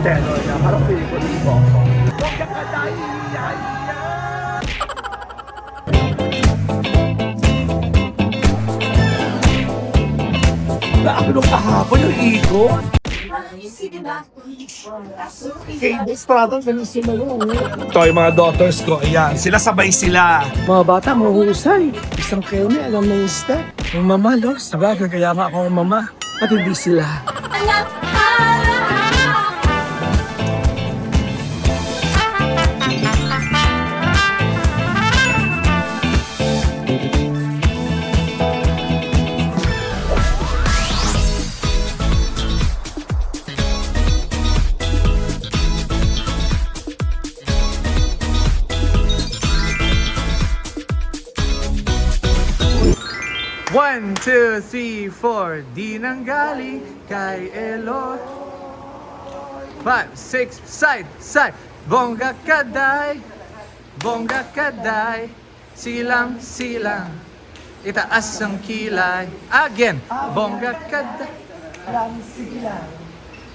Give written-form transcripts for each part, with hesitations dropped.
tenor niya. Parang feeling ko dito ako. Bongga ka dahil ako nung kahapon yung ego. Cables parang ganun sumayo. Ito yung mga daughters ko. Ayan, sila sabay sila. Mga bata, mahuhusay. Isang keme, alam na yung step. Yung mama, lo, sabagay kaya nga ako ang mama. At hindi sila. One, two, three, four. Di nang galing kay Elo. 5, 6, side, side. Bongga kaday, silang, silang. Itaas ang kilay. Again, bongga kaday. Silang, silang.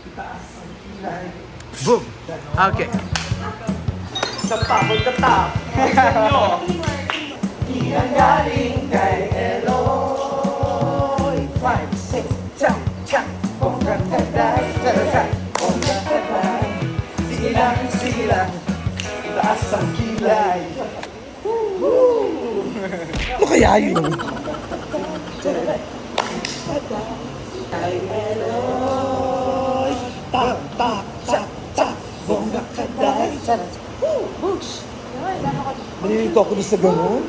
Itaas ang kilay. Boom. Okay. Sa top, bongga top. Di nang galing kay Eloy. 5, 6, chak, chak. Bongga kaday, bongga kaday. Silang, silang. Itaas ang kilay. Ano kaya yun? Kay Eloy. Tak, tak, chak, chak. Bongga kaday. Books. Manilito ako doon sa gano'n.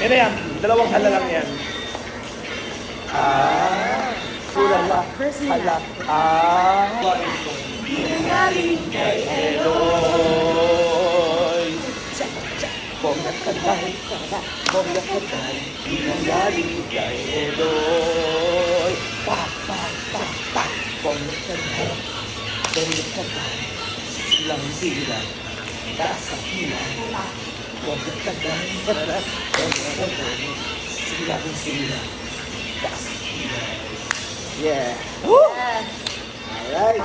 Yan na yan. Dalawang hala lang yan. Sulala. Hala. Galing kay Eloy. Bongga kaday. Bongga kaday. Galing kay Eloy. Tak, tak, tak, tak. Bongga kaday. Bongga kaday. Silang silang. Taas ang kilay. Bongga kaday. Bongga kaday. Silang silang. Taas ang kilay. Yeah. Alright.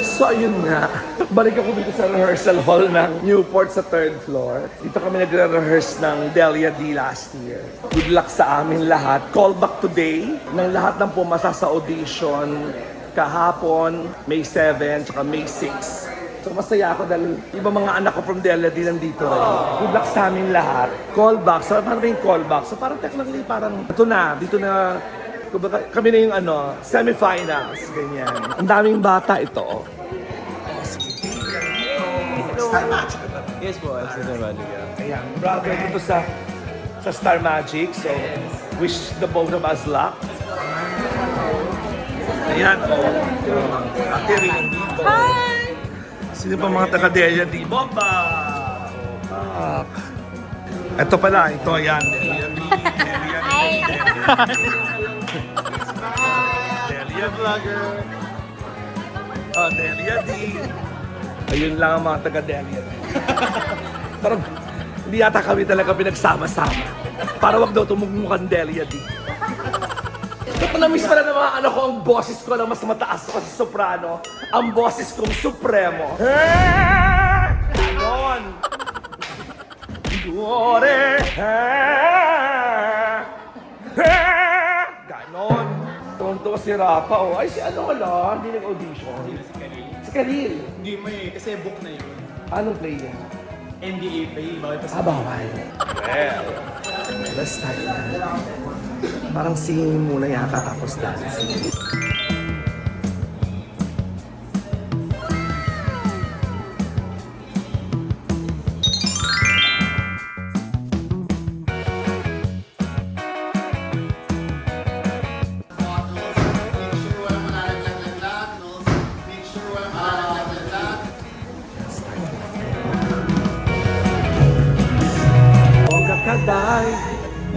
So ayun nga, balik ako dito sa rehearsal hall ng Newport sa 3rd floor. Dito kami nagre-rehearse ng Delia D last year. Good luck sa amin lahat. Call back today ng lahat ng pumasa sa audition kahapon, May 7, tsaka May 6. So masaya ako dahil iba mga anak ko from Delia D nandito rin. Good luck sa amin lahat. Call back. So parang yung call back. So parang technically parang ito na, dito na kami na yung semi-finals, ganyan. Ang daming bata ito. Star Magic. Yes po, I'm Star Magic. Ayan, brother dito sa Star Magic. So, wish the both of us luck. Ayan, Ate Rin dito. Hi! Sino pa mga taga-Delia D? Bomba! Ito pala, ito, ayan. Delia D, Delia D, Delia Vlogger. Oh, Delia D. Ayun lang ang mga taga-Delia D. Parang hindi yata kami talaga pinagsama-sama. Para wag daw tumugmukan Delia D. Napanamis pala ng mga anak ko ang boses ko na mas mataas ko sa soprano. Ang boses kong supremo. Ganon. Duore. Ganon. Tonto si Rafa. Oh. Ay, si ano wala? Hindi nag-audition. Si Karil. Hindi mo eh, kasi book na yun. Anong play niya? NDA play, bawal pa sa... Bawal. Well, let's start na. Parang singing muna yata tapos dancing.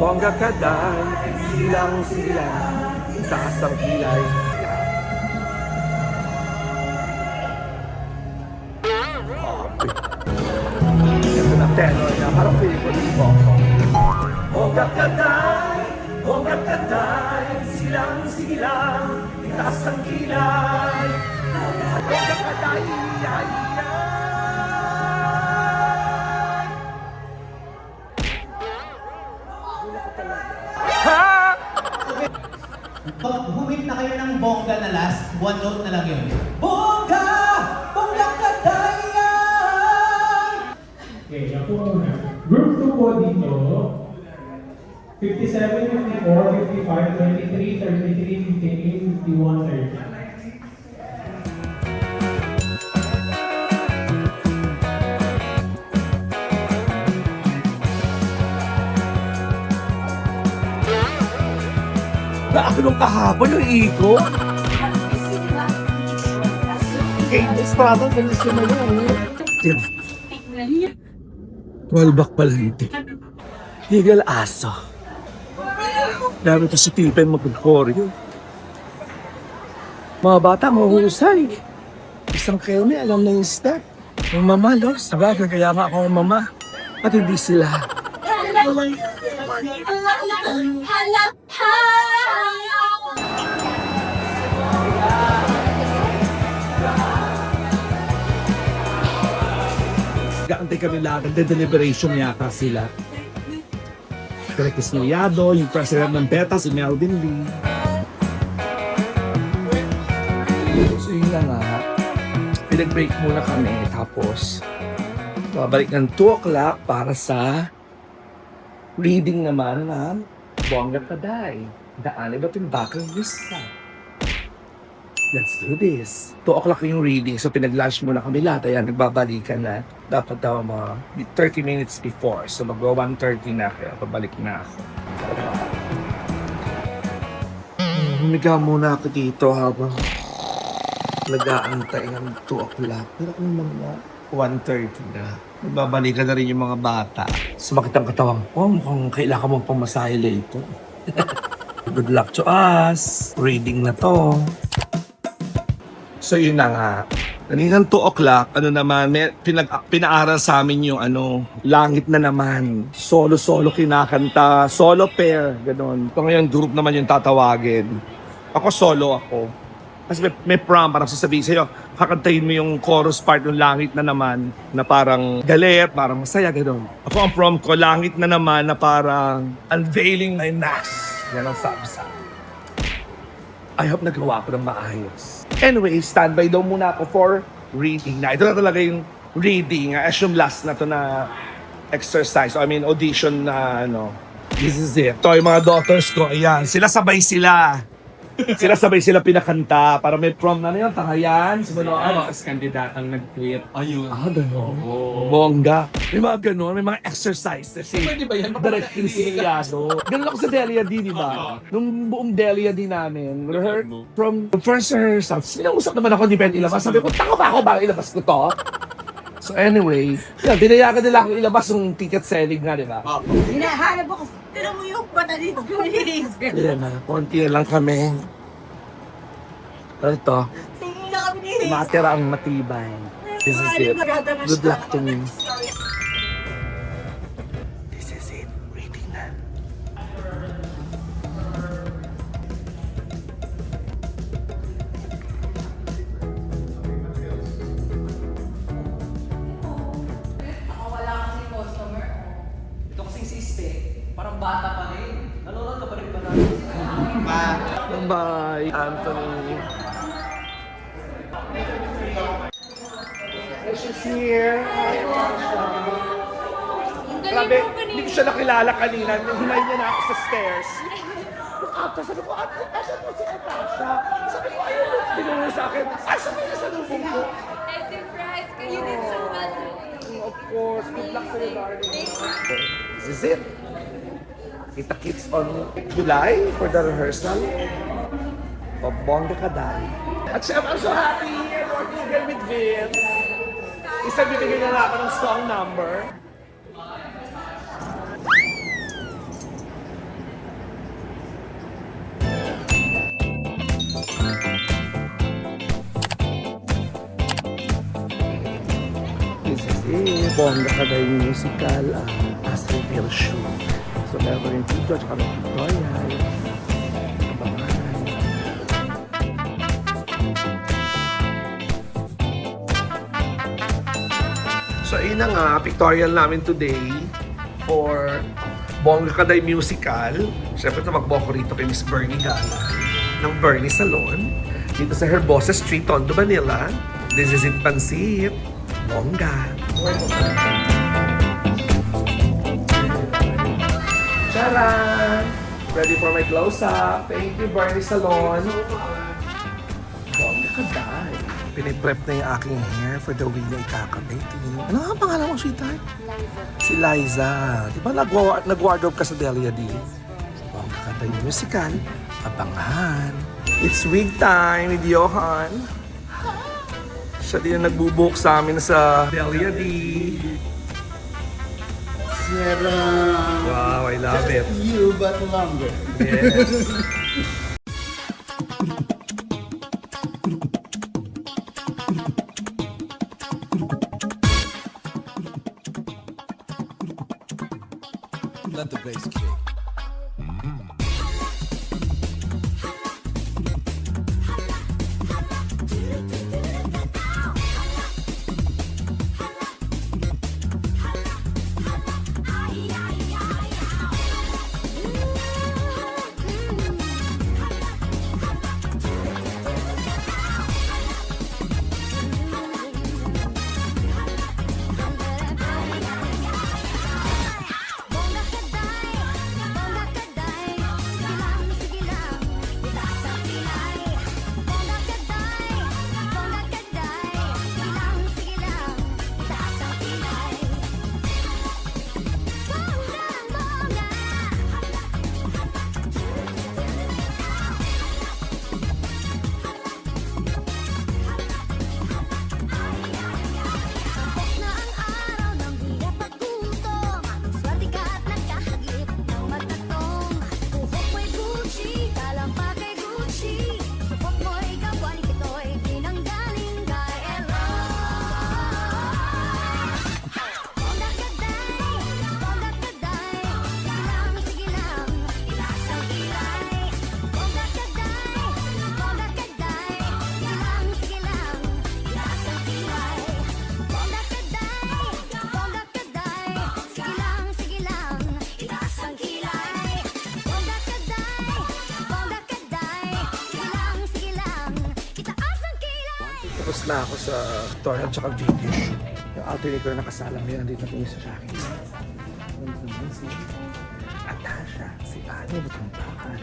Bongga kaday, silang silang, taas ang kilay. Ito na tenor niya, parang feeling ko dito ako. Bongga kaday, silang silang, taas ang kilay. Bongga ka dahil. Pag humit na kayo ng bongga na last, one note na lang yun. Bongga! Bongga ka dayan! Okay, ako muna. Group 2 po dito. 57, 54, 55, 23, 33, 58, 51, 30. Nakakulong kahapon yung ego. Okay, this problem, galis naman yun. 12 back pala dito. Higal aso. Dami ito si Tipin mag-choreo. Mga bata, mahusay. Isang kayo na, alam na yung step. Yung mama, no? Sabagay, kaya nga ako ang mama. At hindi sila. Gaantay kami lahat. Nagde-deliberation yata sila. Director Noyado, yung president ng PETA, si Melvin Lee. So yun na nga. Pinag-break muna kami. Tapos, babalik ng 2 o'clock para sa reading naman ng Bongga Kaday. The Anibating Bakang Vista. Let's do this. 2 o'clock yung reading. So pinag-lunch muna kami lahat. Ayan, nagbabalikan na. Dapat daw mga 30 minutes before. So mag-1:30 na kaya pabalik na ako. Humiga muna ako dito habang nag-aantay ng 2 o'clock. Pero kung naman na 1:30 na. Nagbabalikan na rin yung mga bata. Sumakit ang katawan ko. Mukhang kailangan mong pamasahe later. Good luck to us. Reading na to. So yun na nga. Kaninang 2 o'clock, may pinaaral sa amin yung langit na naman. Solo-solo kinakanta, solo pair, gano'n. Ito ngayon, group naman yung tatawagin. Ako solo ako. Kasi may prom, parang sasabihin sa'yo, kakantahin mo yung chorus part ng langit na naman, na parang galit, parang masaya, gano'n. Ako ang prom ko, langit na naman, na parang unveiling my mask. Yan ang sabi-sabi. I hope nagawa ko ng maayos. Anyway, standby daw muna ako for reading na. Ito na talaga yung reading. I assume last na to na exercise. Audition na This is it. Ito yung mga daughters ko. Ayan. Sila sabay sila pinakanta. Para may prom na yun. Tangayan. Sumunod. As kandidatang nag-tweet. Ayun. Gano'n. Bongga. May mga gano'n. May mga exercises. Pwede ba yan? Direct Cristiano. Ganun ako sa Delia D, di ba? Nung buong Delia D namin, from the first rehearsal, sinausap naman ako, di pwede ilabas. Sabi ko, tako ba ako ba ilabas ko to? So anyway, yan, dinayagan nila akong ilabas yung ticket selling nga, di ba? Hinahanap ako. Tinan mo yung bata dito. Yan na, konti na lang kami. Ito, Tingin na kami ni Hazel. matira ang matibay. This is it. Good luck to me. This is it. Reading na. Ito kasing si Ste, parang bata pa rin. Nanonood ka pa rin ba natin? Bye, Anthony. She's here. Hi, Tasha. Grabe, hindi ko siya nakilala kanina. Hinay niya na ako sa stairs. Ata, sabi ko, Tasha mo si Tasha. Sabi ko, ayun, tinuro sa akin. Ay, sabi niya sa lubong ko. I'm surprised because you did so well. Of course, good luck sa iyo, darling. This is it. Kita kits on July for the rehearsal of Bongga Kaday. At siya, I'm so happy and working again with Vince. Isa bibigyan niya na ako ng song number. This is it. Bongga Kaday musical as reveal shoot. So meron rin video at kami tutorial. Abangan. So, yun na nga, pictorial namin today for Bongga Kaday Musical. Siyempre, tumakbo ko rito kay Miss Bernie Gala ng Bernie Salon. Dito sa Herbosa Street, Tondo, Manila. This is it, Pansit. Bongga. Charan! Ready for my close-up. Thank you, Bernie Salon. Bongga Kaday. Piniprep na yung aking hair for the week na ikakabit. Ano nga ang pangalan mo, sweetheart? Si Liza. Di ba nag-wardrobe ka sa Delia D? Bongga Kaday Musical. Abangan. It's wig time with Johan. Siya din ang nagbubook sa amin sa Delia D. Sierra. Wow, I love it. You but longer. Yes. Let the bass kick. Tapos na ako sa tutorial at saka video shoot. Yung alternate ko na nakasala ngayon, nandito kami sa akin. Si Atasha, si Ani Butumbakan.